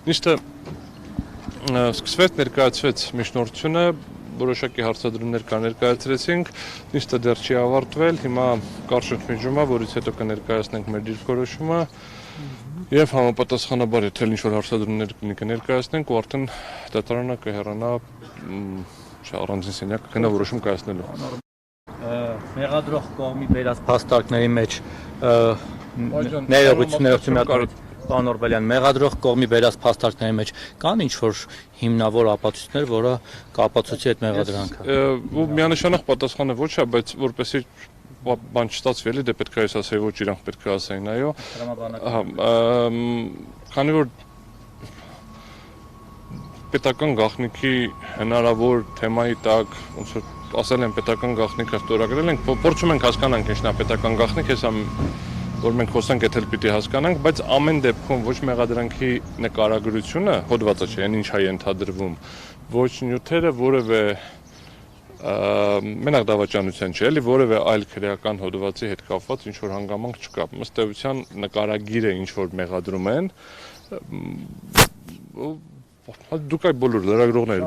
Նիստը սկսվեց ներկայացվեց միջնորդությունը, որոշակի հարցադրումներ ներկայացրեցինք, նիստը դեռ չի ավարտվել, հիմա կարճ ընդմիջում է, որից հետո կներկայացնենք մեր դիրքորոշումը եւ համապատասխանաբար եթե ինչ-որ հարցադրումներ կներկայացնենք ու արդեն դատարանը կհեռանա առանձին սենյակ կգնա որոշում կայացնելու։ Մեղադրող կողմի բերած փաստարկների մեջ ներողություն Պարոն Օրբելյան, մեղադրող կողմի բերած փաստարկների մեջ կան ինչ-որ հիմնավոր ապացույցներ, որը կապացուցի այդ մեղադրանքը։ Ու միանշանակ պատասխանը ոչ է, բայց որպեսզի բան չստացվի էլի, դե պետք է ես ասեի ոչ, իրանք պետք է ասեին, այո։ Քանի որ պետական գաղտնիքի հնարավոր թեմայի տակ, ոնց որ ասել են պետական գաղտնիքը ստորագրել ենք, փորձում ենք հասկանանք ինչն է պետական գաղտնիք, հեսա որ մենք խոսենք էդ էլ պիտի հասկանանք, բայց ամեն դեպքում ոչ մեղադրանքի նկարագրությունը հոդվածը չէ, այն ինչ է ենթադրվում, ոչ նյութերը որևէ մենակ դավաճանության չէ, էլի որևէ այլ քրեական հոդվածի հետ կապված ինչ որ հանգամանք չկա։ Ըստ էության նկարագիրը ինչ որ մեղադրում են, դուք այդ բոլոր լրագրողները,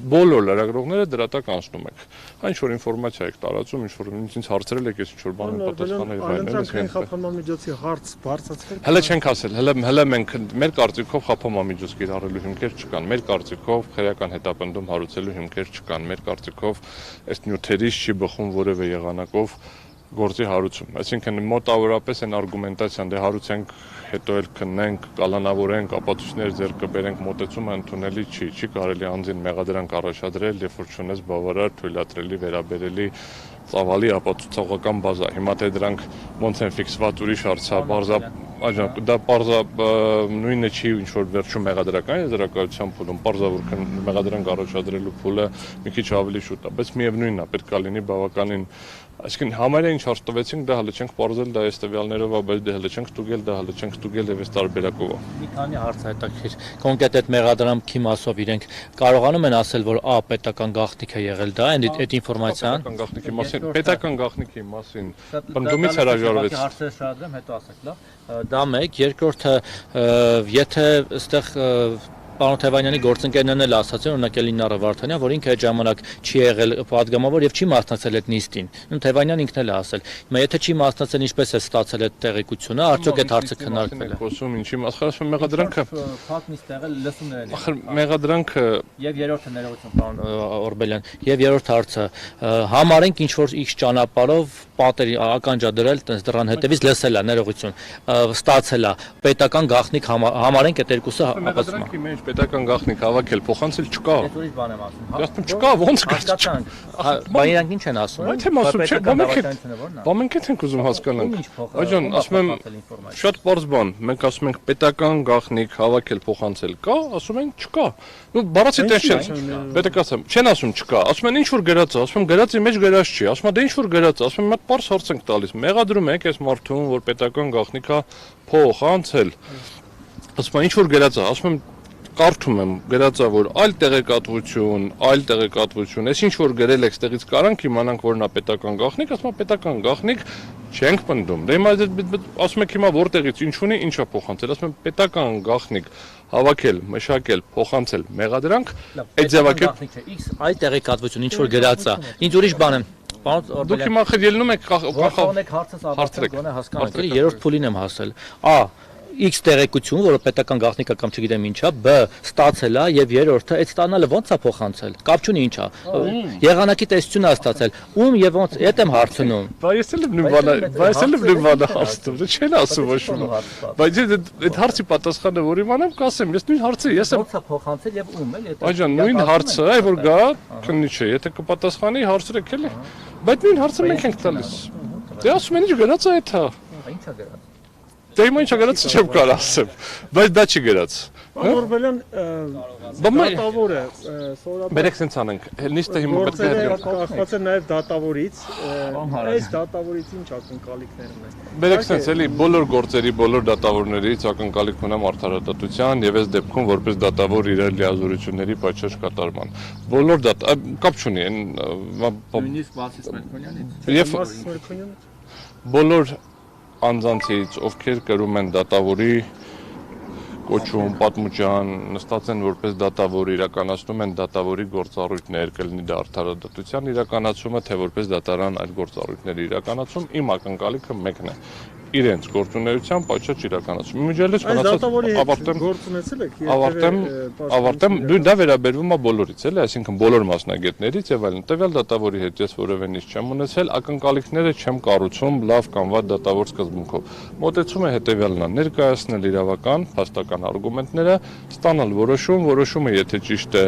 բոլոր լրագրողները դրա տակ անցնում եք։ Այն ինչ որ ինֆորմացիա եք տարածում, ինչ որ ինձ հարցրել եք, ես ինչ որ բան պատասխանել այլ խափամամիջոցի հարց բարձրացվել։ Հələ չենք ասել, հələ մենք մեր կարծիքով խափամամիջոց կիրառելու հիմքեր չկան, մեր կարծիքով քրեական հետապնդում հարուցելու հիմքեր չկան, մեր կարծիքով այս նյութերից չի բխում որևէ եղանակով գործի հարուցում։ Այսինքն մոտավորապես այն արգումենտացիան դե հարուցենք հետո էլ քննենք, կալանավորենք, ապացույցներ ձեռք կբերենք, մոտեցումը ընդունելի չի կարելի անձին մեղադրանք առաջադրել, երբ որ չունես բավարար թույլատրելի վերաբերելի ծավալի ապացուցողական բազա։ Հիմա թե դրանք ոնց են ֆիքսված ուրիշ հարց է, դա պարզա նույնը չի ինչ որ վերջում մեղադրական եզրակացության փուլում, պարզա որ մեղադրանք առաջադրելու փուլը մի քիչ ավելի շուտ է, բայց միևնույնն է, պետք է լինի բավականին Այսինքն համարը ինչ հարց տվեցինք, դա հələ չենք պարզել, դա այս տվյալներով է, բայց դե հələ չենք ստուգել, դա հələ չենք ստուգել եւ այս տարբերակով է։ Մի քանի հարց հետաքրքիր։ Կոնկրետ այդ մեղադրանքի մասով իրենք կարողանում են ասել, որ պետական գաղտնիք է եղել դա, այդ ինֆորմացիան։ Պետական գաղտնիքի մասին պնդումից հրաժարվեց։ Հարցերը շարադրեմ, հետո ասեք, լավ։ Դա մեկ, երկրորդը, եթե այստեղ Պարոն Թևանյանի գործընկերներն էլ ասացին, օրինակ Էլինա Վարդանյան, որ ինքը այդ ժամանակ չի եղել падգամավոր եւ չի մասնակցել այդ նիստին։ Թևանյանն ինքն էլ է ասել։ Հիմա եթե չի մասնակցել, ինչպես է ստացել այդ տեղեկությունը, արդյոք այդ հարցը քննարկվել է։ Խոսում ինչի մասխարաշում մեղադրանքը փակ նիստ եղել լսումներ են։ Ախր մեղադրանքը եւ երրորդը ներողություն պարոն Օրբելյան, եւ երրորդ հարցը համարենք ինչ որ X ճանապարհով պատերի ականջադրել տես դրան հետևից լսել է ներողություն ստացել է պետական գաղտնիք համարենք այդ երկուսը մեղադրանքի մեջ պետական գաղտնիք հավաքել փոխանցել չկա։ Ես ուրիշ բան եմ ասում։ Ասում չկա, ոնց կա։ Բա իրանք ինչ են ասում։ Այդ եմ ասում, չէ, բա մենք ենք ուզում հասկանանք։ Այժմ ասում եմ շատ པարզ բան, մենք ասում ենք պետական գաղտնիք հավաքել փոխանցել կա, ասում են չկա։ Ну բառացի տես չեն։ Պետք է ասեմ, չեն ասում չկա, ասում են ինչ որ գրած է, ասում եմ գրածի մեջ գրած չի, ասում է դե ինչ որ գրած է, ասում եմ մատ པարզ հարց ենք տալիս։ Մեղադրում եք այս մարդուն, որ պետական գաղտնիք է փոխանցել։ Ասում եմ ինչ որ գրած է, ասում եմ կարդում եմ գրածա որ այլ տեղեկատվություն, այս ինչ որ գրել եք ստեղից կարանք իմանանք որ նա պետական գաղտնիք, ասում եմ պետական գաղտնիք չենք պնդում։ Դե հիմա ասում եք հիմա որտեղից ինչ ունի, ինչա փոխանցել, ասում եմ պետական գաղտնիք հավաքել, մշակել, փոխանցել մեղադրանք, այդ ձևակերպ X այլ տեղեկատվություն ինչ որ գրածա։ Ինչ ուրիշ բան եմ Դուք հիմա ելնում եք հարցրեք գոնե հասկանանք, երրորդ փուլին եմ հասել։ X տեղեկություն, որը պետական գաղտնիք է կամ չգիտեմ ինչա, B ստացել է եւ երրորդը այդ ստանալը ոնց է փոխանցել։ Կապ չունի ինչա։ Եղանակի տեսությունը է ստացել։ Ում եւ ոնց, այդ եմ հարցնում։ Բայց ես էլ եմ նույն բանը հարցնում, դա չեն ասում ոչ ոք։ Բայց այդ հարցի պատասխանը որ իմանամ, կասեմ, ես նույն հարցը ես եմ ոնց է փոխանցել եւ ում էլ։ Այժմ նույն հարցը, այ որ գա, քննի չէ, եթե կպատասխանի հարցրեք էլի։ Բայց նույն հարցը մենք ենք տալիս։ Դե ասում են ինչ գրած է այդ հա։ Ինչա գրած։ Դե իմ ինչա գրած չեմ կարող ասեմ, բայց դա չի գրած։ Օրբելյան դատավոր է, սովորաբար Բերեք սենց անենք, նիստը հիմա պետք է հետևենք։ Կախված է նաև դատավորից, այս դատավորից ինչ ակնկալիքներ ունեն։ Բերեք սենց էլի բոլոր գործերի, բոլոր դատավորներից ակնկալիք ունեմ արդարադատության եւ այս դեպքում որպես դատավոր իր լիազորությունների պատշաճ կատարման։ Բոլոր կապ չունի, նույնիսկ Վասիլ Մերկոնյանից։ Եվ բոլոր անձանցից, ովքեր կրում են դատավորի կոչում, պատմուճան, նստած են որպես դատավոր, իրականացնում են դատավորի գործառույթներ, կլինի դա արդարադատության իրականացումը, թե որպես դատարան այդ գործառույթների իրականացում, իմ ակնկալիքը մեկն է։ Իրենց գործունեության պատշաճ իրականացում։ Իմիջիալից դատավորի հետ ավարտեմ գործ ունեցել եք ավարտեմ դա վերաբերվում է բոլորից, էլի, այսինքն բոլոր մասնագետներից եւ այլն։ Տվյալ դատավորի հետ ես որևէ նիստ չեմ ունեցել, ակնկալիքները չեմ կառուցում լավ կամ վատ դատավոր սկզբունքով։ Մոտեցումը հետեւյալն է՝ ներկայացնել իրավական, փաստական արգումենտները, ստանալ որոշումը եթե ճիշտ է,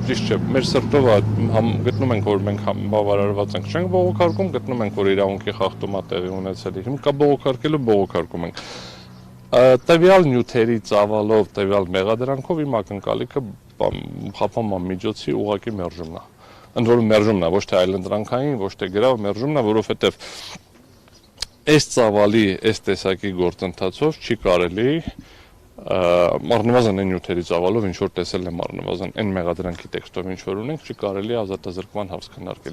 ճիշտ չէ, մեր սրտով գտնում ենք, որ մենք բավարարված ենք, չենք բողոքարկում, գտնում ենք, որ իրավունքի խախտում է տեղի ունեցել, հիմա բողոքարկում ենք։ Տվյալ նյութերի ծավալով, տվյալ մեղադրանքով իմ ակնկալիքը խափանման միջոցի ուղղակի մերժումն է։ Ընդ որում մերժումն է, ոչ թե այլընտրանքային, ոչ թե գրավ մերժումն է, որովհետև այս ծավալի, այս տեսակի գործընթացով չի կարելի առնվազն այն նյութերի ծավալով, ինչ որ տեսել եմ առնվազն այն մեղադրանքի տեքստով, ինչ որ ունենք, չի կարելի ազատազրկման հարց քննարկել։